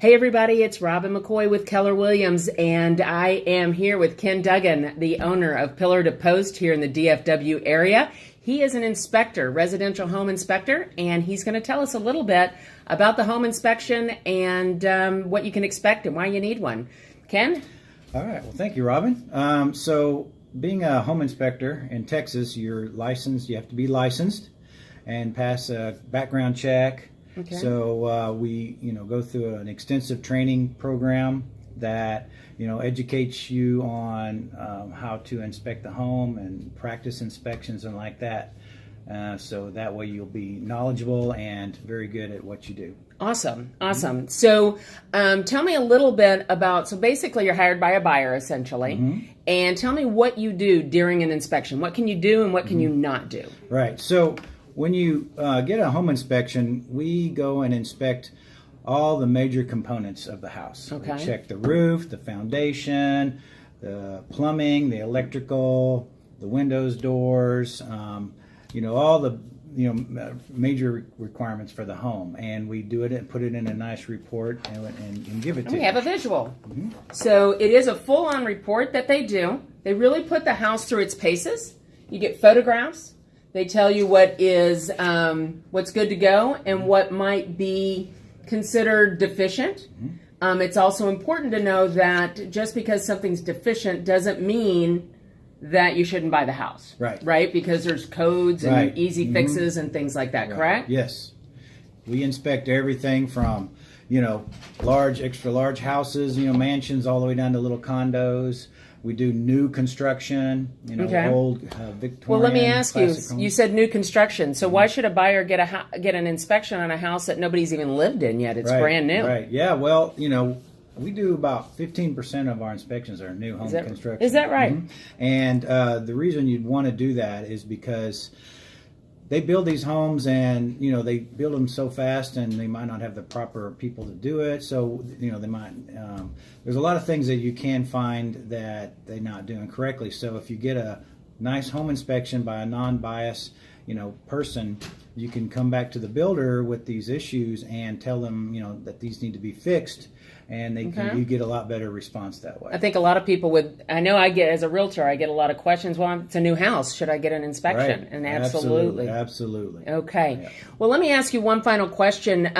Hey everybody, it's Robin McCoy with Keller Williams, and I am here with Ken Duggan, the owner of Pillar to Post here in the DFW area. He is an inspector, residential home inspector, and he's going to tell us a little bit about the home inspection and what you can expect and why you need one. Ken? All right. Well, thank you, Robin. So being a home inspector in Texas, you're licensed. You have to be licensed and pass a background check. Okay. So we, go through an extensive training program that, educates you on how to inspect the home and practice inspections and like that. So that way you'll be knowledgeable and very good at what you do. Awesome. So tell me a little bit about, so basically you're hired by a buyer essentially, and tell me what you do during an inspection. What can you do and what can you not do? Right. So when you get a home inspection, we go and inspect all the major components of the house. Okay. We check the roof, the foundation, the plumbing, the electrical, the windows, doors, all the major requirements for the home, and we do it and put it in a nice report and give it to you. We have a visual. So it is a full-on report that they do. They really put the house through its paces. You get photographs. They tell you what is what's good to go and what might be considered deficient. It's also important to know that just because something's deficient doesn't mean that you shouldn't buy the house. Right? Because there's codes and easy fixes and things like that, correct? Yes. We inspect everything from, large, extra large houses, mansions, all the way down to little condos. We do new construction, old Victorian. Well, let me ask you. Homes. You said new construction. So why should a buyer get an inspection on a house that nobody's even lived in yet? It's brand new. Right. Yeah. Well, we do about 15% of our inspections are new home construction. Is that right? And the reason you'd want to do that is because they build these homes and, they build them so fast and they might not have the proper people to do it. So, they might, there's a lot of things that you can find that they're not doing correctly. So if you get a nice home inspection by a non-biased, person, you can come back to the builder with these issues and tell them, that these need to be fixed. And you get a lot better response that way. I think a lot of people as a realtor, I get a lot of questions. Well, it's a new house. Should I get an inspection? Right. And Absolutely. Okay. Yeah. Well, let me ask you one final question.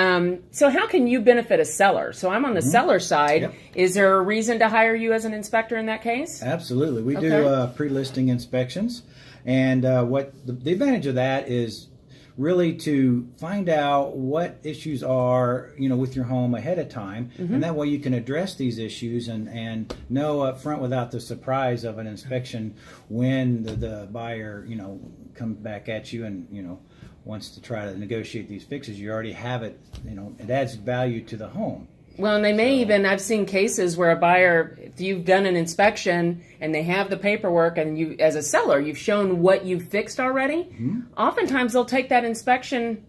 So how can you benefit a seller? So I'm on the seller side. Yep. Is there a reason to hire you as an inspector in that case? Absolutely. We do pre-listing inspections. And what the advantage of that is really to find out what issues are, with your home ahead of time. And that way you can address these issues and know up front without the surprise of an inspection when the buyer, comes back at you and, wants to try to negotiate these fixes. You already have it, it adds value to the home. Well, and they may even, I've seen cases where a buyer, if you've done an inspection and they have the paperwork and you, as a seller, you've shown what you've fixed already, oftentimes they'll take that inspection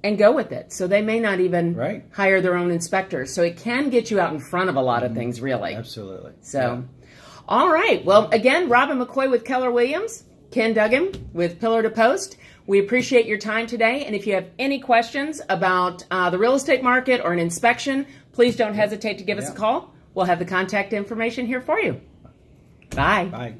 and go with it. So they may not even hire their own inspectors. So it can get you out in front of a lot of things, really. Absolutely. So, all right. Well, again, Robin McCoy with Keller Williams, Ken Duggan with Pillar to Post. We appreciate your time today. And if you have any questions about the real estate market or an inspection, please don't hesitate to give us a call. We'll have the contact information here for you. Bye. Bye.